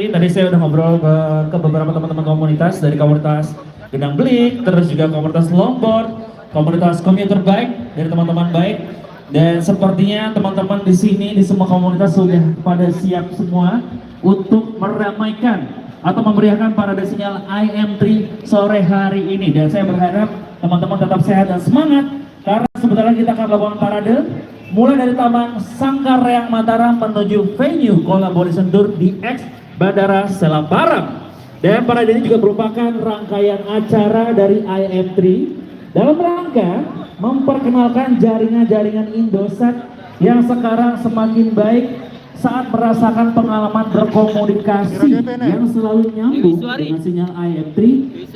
Tadi saya udah ngobrol ke beberapa teman-teman komunitas dari komunitas Gendang Belik, terus juga komunitas longboard, komunitas komuter bike dari teman-teman bike, dan sepertinya teman-teman di sini di semua komunitas sudah pada siap semua untuk meramaikan atau memeriahkan parade sinyal IM3 sore hari ini. Dan saya berharap teman-teman tetap sehat dan semangat karena sebentar lagi kita akan melakukan parade mulai dari Taman Sangkareang Mataram menuju venue Collaboration Tour di X Bandara Selaparang. Dan parade ini juga merupakan rangkaian acara dari IM3 dalam rangka memperkenalkan jaringan-jaringan Indosat yang sekarang semakin baik saat merasakan pengalaman berkomunikasi yang selalu nyambung dengan sinyal IM3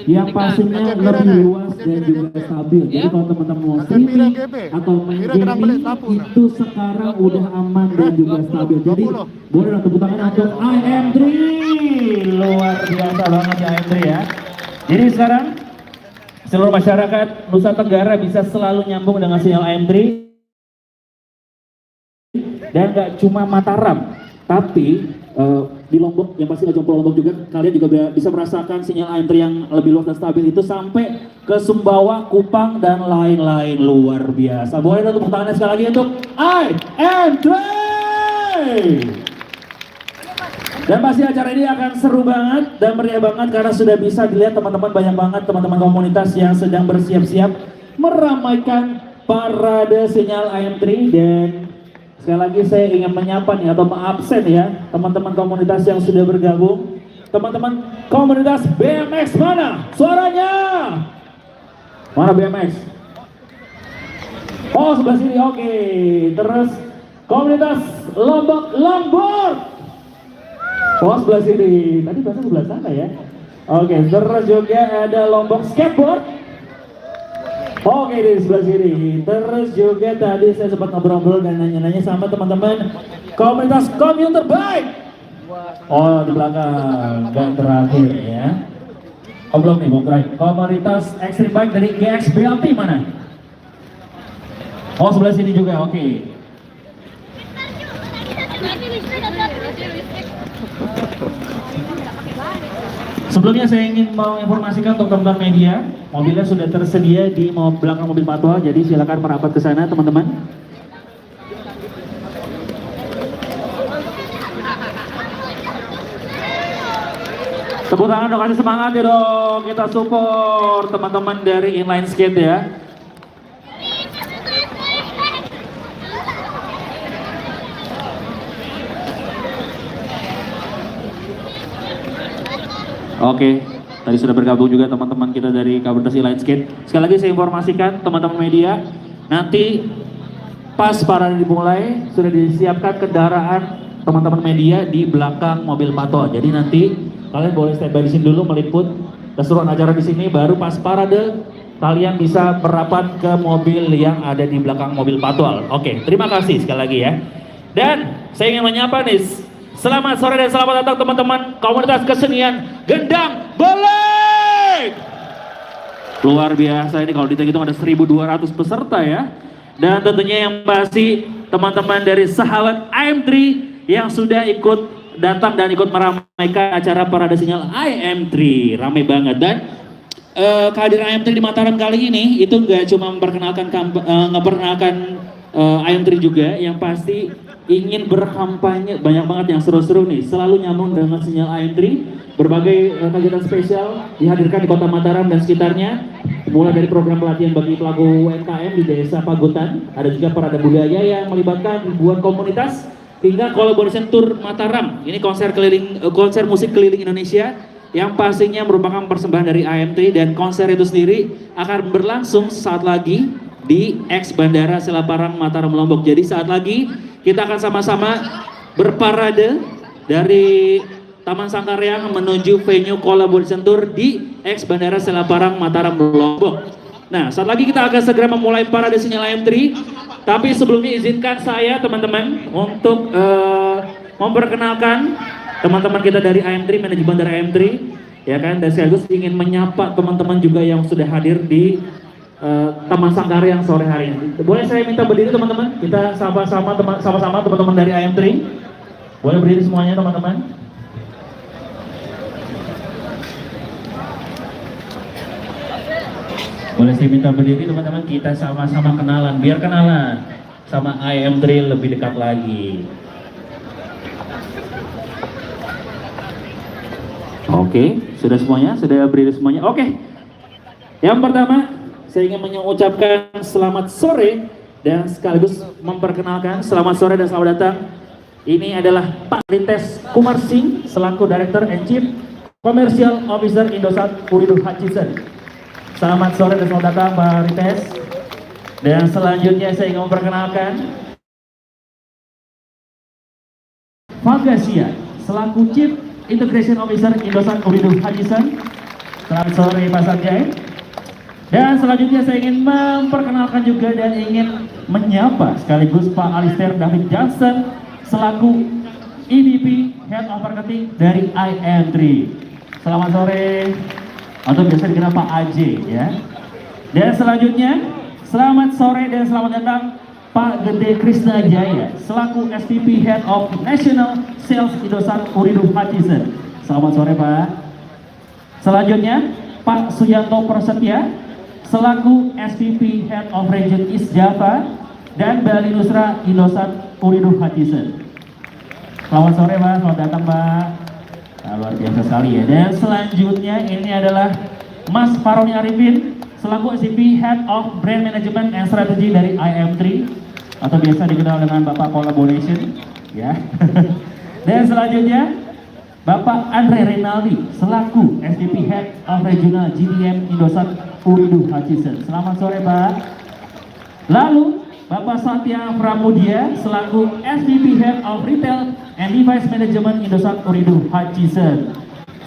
yang pastinya lebih luas dan juga stabil. Jadi kalau teman-teman mau streaming atau main gaming itu sekarang udah aman dan juga stabil. Jadi boleh dong tepuk tangan untuk IM3. Luar biasa banget ya IM3 ya. Jadi sekarang seluruh masyarakat Nusa Tenggara bisa selalu nyambung dengan sinyal IM3. Dan gak cuma Mataram, tapi di Lombok, yang pasti Jomplo Lombok juga, kalian juga bisa merasakan sinyal IM3 yang lebih luas dan stabil itu sampai ke Sumbawa, Kupang, dan lain-lain. Luar biasa. Boleh tepuk tangannya sekali lagi untuk IM3. Dan pasti acara ini akan seru banget dan meriah banget karena sudah bisa dilihat teman-teman, banyak banget teman-teman komunitas yang sedang bersiap-siap meramaikan parade sinyal IM3. Dan sekali lagi saya ingin menyapa nih atau mengabsen ya teman-teman komunitas yang sudah bergabung. Teman-teman komunitas BMX mana? Suaranya! Mana BMX? Oh sebelah sini, oke. Terus komunitas Lombok Longboard. Oh sebelah sini. Tadi bahasa sebelah sana ya. Oke, terus juga ada Lombok Skateboard. Oke di sebelah sini. Terus juga tadi saya sempat ngobrol-ngobrol dan nanya-nanya sama teman-teman komunitas komuter bike. Oh di belakang dan terakhir ya. Oh belum nih, belum terakhir. Komunitas extreme bike dari GXBLT mana? Oh sebelah sini juga, oke. Sebelumnya saya ingin menginformasikan untuk teman-teman media, mobilnya sudah tersedia di belakang mobil patwal, jadi silakan merapat ke sana teman-teman. Tepuk tangan dong, kasih semangat ya dong, kita support teman-teman dari inline skate ya. Oke, tadi sudah bergabung juga teman-teman kita dari komunitas inline skate. Sekali lagi saya informasikan teman-teman media, nanti pas parade dimulai sudah disiapkan kendaraan teman-teman media di belakang mobil patwal. Jadi nanti kalian boleh standby di sini dulu meliput keseruan acara di sini, baru pas parade kalian bisa merapat ke mobil yang ada di belakang mobil patwal. Oke, terima kasih sekali lagi ya. Dan saya ingin menyapa nih, selamat sore dan selamat datang teman-teman komunitas kesenian Gendang Belik. Luar biasa ini kalau dihitung ada 1.200 peserta ya. Dan tentunya yang pasti teman-teman dari sahabat IM3 yang sudah ikut datang dan ikut meramaikan acara parade sinyal IM3. Ramai banget. Dan kehadiran IM3 di Mataram kali ini itu nggak cuma memperkenalkan IM3 juga, yang pasti ingin berkampanye, banyak banget yang seru-seru nih, selalu nyambung dengan sinyal IM3. Berbagai kegiatan spesial dihadirkan di Kota Mataram dan sekitarnya, mulai dari program pelatihan bagi pelaku UMKM di Desa Pagutan, ada juga parade budaya yang melibatkan ribuan komunitas, hingga Collaboration Tour Mataram. Ini konser musik keliling Indonesia yang pastinya merupakan persembahan dari IM3, dan konser itu sendiri akan berlangsung saat lagi di X Bandara Selaparang Mataram Lombok. Jadi saat lagi kita akan sama-sama berparade dari Taman Sangkareang menuju venue Collaboration Tour di X Bandara Selaparang Mataram Lombok. Nah, saat lagi kita akan segera memulai parade sinyal IM3. Tapi sebelumnya izinkan saya teman-teman untuk memperkenalkan teman-teman kita dari IM3, manajemen dari IM3, ya kan, dan sekaligus ingin menyapa teman-teman juga yang sudah hadir di Taman Sangkareang sore hari ini. Boleh saya minta berdiri teman-teman? Kita sama-sama teman-teman dari IM3. Boleh berdiri semuanya teman-teman? Boleh saya minta berdiri teman-teman, kita sama-sama kenalan, biar kenalan sama IM3 lebih dekat lagi. Oke, sudah semuanya? Sudah berdiri semuanya? Oke. Yang pertama, saya ingin mengucapkan selamat sore dan sekaligus memperkenalkan selamat sore dan selamat datang. Ini adalah Pak Rites Kumarsing selaku Director and Chief Commercial Officer Indosat Ooredoo Hutchison. Selamat sore dan selamat datang Pak Rites. Dan selanjutnya saya ingin memperkenalkan Fagasia selaku Chief Integration Officer Indosat Ooredoo Hutchison. Selamat sore Pak Sanjay. Dan selanjutnya saya ingin memperkenalkan juga dan ingin menyapa sekaligus Pak Alistair David Johnson selaku EVP Head of Marketing dari IM3. Selamat sore, atau biasa dikenal Pak AJ ya. Dan selanjutnya selamat sore dan selamat datang Pak Gede Krisna Jaya selaku SVP Head of National Sales Indosat Ooredoo Hutchison. Selamat sore Pak. Selanjutnya Pak Suyanto Prasetya selaku SVP Head of Region East Java dan Bali Nusra Indosat Ooredoo Hutchison. Selamat sore Pak, selamat datang Pak. Nah, luar biasa sekali ya. Dan selanjutnya ini adalah Mas Faroni Arifin selaku SVP Head of Brand Management and Strategy dari IM3 atau biasa dikenal dengan Bapak Collaboration ya. Dan selanjutnya Bapak Andre Renaldi selaku SVP Head of Regional GDM Indosat Ooredoo Hutchison. Selamat sore Pak. Lalu Bapak Satya Pramudia selaku SVP Head of Retail and Device Management Indosat Ooredoo Hutchison.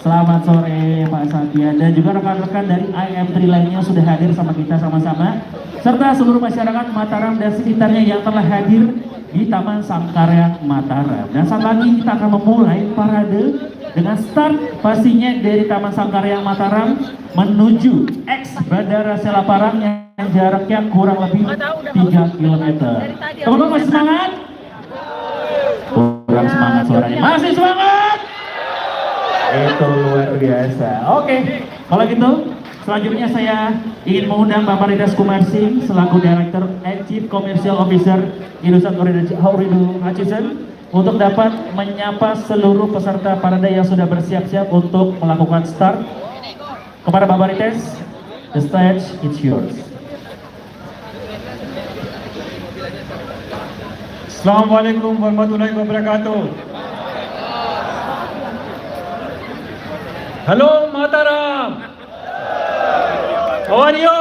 Selamat sore Pak Satya, dan juga rekan-rekan dari IM3 lainnya sudah hadir sama kita sama-sama, serta seluruh masyarakat Mataram dan sekitarnya yang telah hadir di Taman Sangkaraya Mataram. Dan saat lagi kita akan memulai parade dengan start pastinya dari Taman Sangkaraya Mataram menuju X Bandara Selaparang yang jaraknya kurang lebih 3 km. Teman-teman masih semangat? Kurang semangat suaranya. Masih semangat? Itu luar biasa. Oke, kalau gitu selanjutnya saya ingin mengundang Bapak Rites Kumarsing selaku Director and Chief Commercial Officer Indosat Ooredoo Hutchison untuk dapat menyapa seluruh peserta parade yang sudah bersiap-siap untuk melakukan start. Kepada Bapak Rites, the stage is yours. Assalamualaikum warahmatullahi wabarakatuh. Hello Mataram. How are you?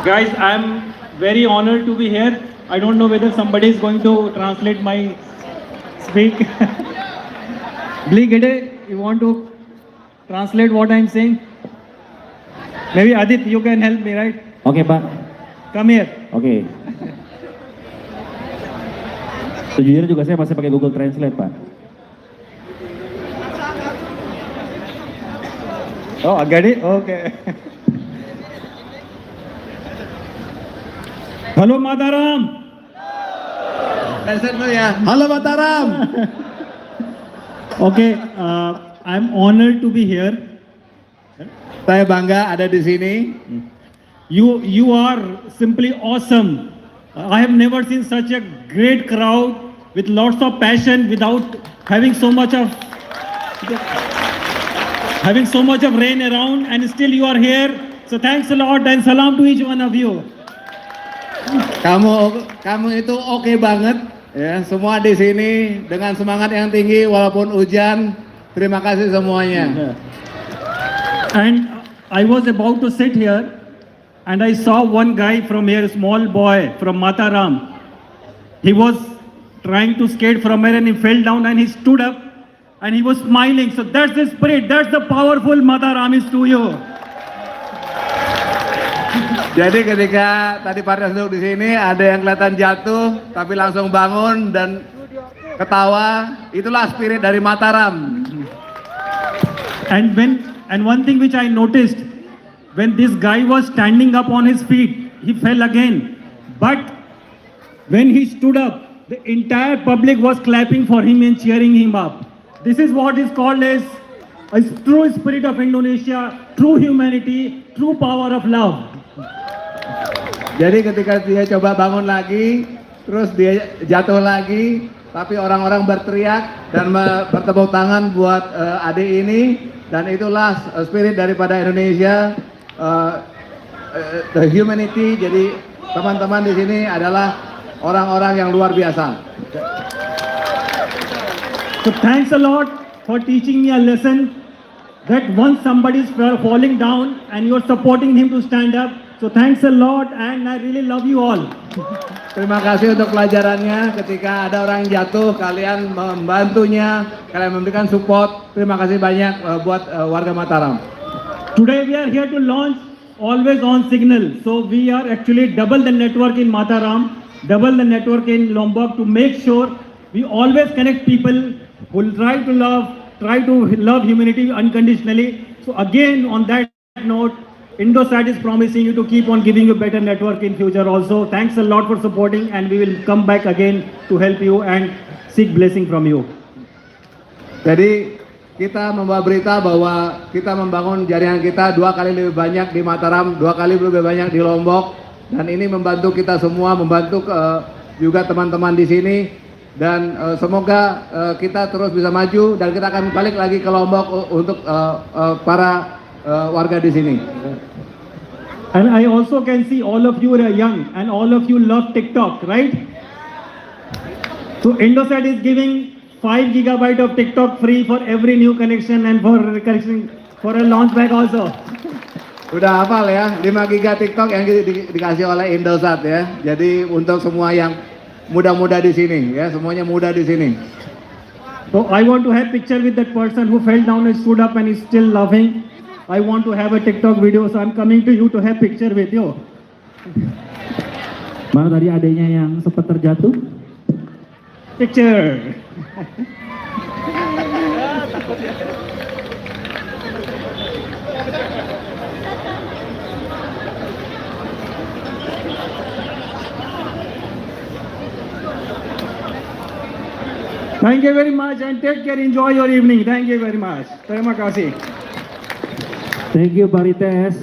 Guys, I'm very honored to be here. I don't know whether somebody is going to translate my speak. Bli Gede, you want to translate what I'm saying? Maybe Adit, you can help me, right? Oke Pak. Come here. Oke. Sejujurnya juga saya masih pakai Google Translate Pak. Oh, I get it? Okay. Hello Mataram. Halo Mataram. Okay, I'm honored to be here. Saya bangga ada di sini. You are simply awesome. I have never seen such a great crowd with lots of passion without having so much of rain around, and still you are here. So thanks a lot and salam to each one of you. Kamu itu oke banget ya, semua di sini dengan semangat yang tinggi walaupun hujan. Terima kasih semuanya. And I was about to sit here and I saw one guy from here, small boy from Mataram. He was trying to skate from here and he fell down and he stood up and he was smiling. So that's the spirit, that's the powerful Mataram is to you. Jadi ketika tadi Pardas duduk di sini, ada yang kelihatan jatuh tapi langsung bangun dan ketawa. Itulah spirit dari Mataram. And one thing which I noticed, when this guy was standing up on his feet, he fell again. But when he stood up, the entire public was clapping for him and cheering him up. This is what is called as a true spirit of Indonesia, true humanity, true power of love. Jadi ketika dia coba bangun lagi, terus dia jatuh lagi, tapi orang-orang berteriak dan bertepuk tangan buat adik ini, dan itulah spirit daripada Indonesia, the humanity. Jadi teman-teman di sini adalah orang-orang yang luar biasa. So thanks a lot for teaching me a lesson that once somebody is falling down and you're supporting him to stand up. So thanks a lot and I really love you all. Terima kasih untuk pelajarannya. Ketika ada orang yang jatuh, kalian membantunya, kalian memberikan support. Terima kasih banyak buat warga Mataram. Today we are here to launch Always On Signal. So we are actually double the network in Mataram, double the network in Lombok to make sure we always connect people who try to love humanity unconditionally. So again, on that note, Indosat is promising you to keep on giving you better network in future also. Thanks a lot for supporting and we will come back again to help you and seek blessing from you. Jadi kita membawa berita bahwa kita membangun jaringan kita 2 kali lebih banyak di Mataram, 2 kali lebih banyak di Lombok, dan ini membantu kita semua, membantu juga teman-teman di sini, dan semoga kita terus bisa maju dan kita akan balik lagi ke Lombok untuk para warga di sini. And I also can see all of you are young and all of you love TikTok, right? So Indosat is giving 5 GB of TikTok free for every new connection and for a launch back also. Udah hafal ya, 5 GB TikTok yang dikasih oleh Indosat ya. Jadi untuk semua yang muda-muda di sini ya, semuanya muda di sini. So I want to have picture with that person who fell down and stood up and is still laughing. I want to have a TikTok video, so I'm coming to you to have picture with you. Mana tadi adanya yang sempat terjatuh? Picture. Thank you very much and take care. Enjoy your evening. Thank you very much. Terima kasih. Thank you Pak Rites.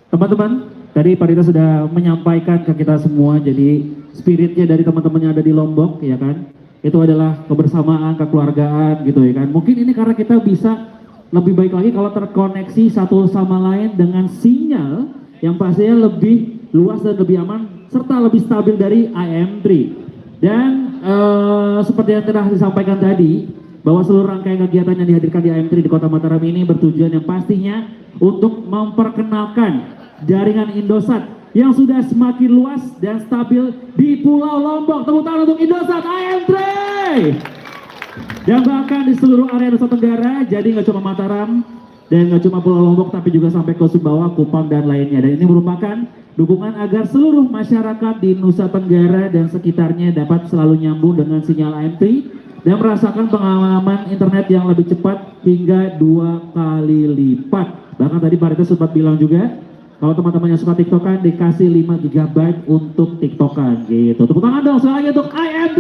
Teman-teman, tadi Pak Rites sudah menyampaikan ke kita semua, jadi spiritnya dari teman-teman yang ada di Lombok, ya kan, itu adalah kebersamaan, kekeluargaan gitu ya kan. Mungkin ini karena kita bisa lebih baik lagi kalau terkoneksi satu sama lain dengan sinyal yang pastinya lebih luas dan lebih aman, serta lebih stabil dari IM3. Dan seperti yang telah disampaikan tadi, bahwa seluruh rangkaian kegiatan yang dihadirkan di IM3 di Kota Mataram ini bertujuan yang pastinya untuk memperkenalkan jaringan Indosat yang sudah semakin luas dan stabil di Pulau Lombok. Tepuk tangan untuk Indosat IM3! Dan bahkan di seluruh area Nusa Tenggara, jadi nggak cuma Mataram dan nggak cuma Pulau Lombok, tapi juga sampai ke Sumbawa, Kupang, dan lainnya. Dan ini merupakan dukungan agar seluruh masyarakat di Nusa Tenggara dan sekitarnya dapat selalu nyambung dengan sinyal IM3 dan merasakan pengalaman internet yang lebih cepat hingga 2 kali lipat. Bahkan tadi Pak Rites sempat bilang juga, kalau teman-teman yang suka TikTokan dikasih 5 GB untuk TikTokan gitu. Tepuk tangan dong sekali lagi untuk IM3.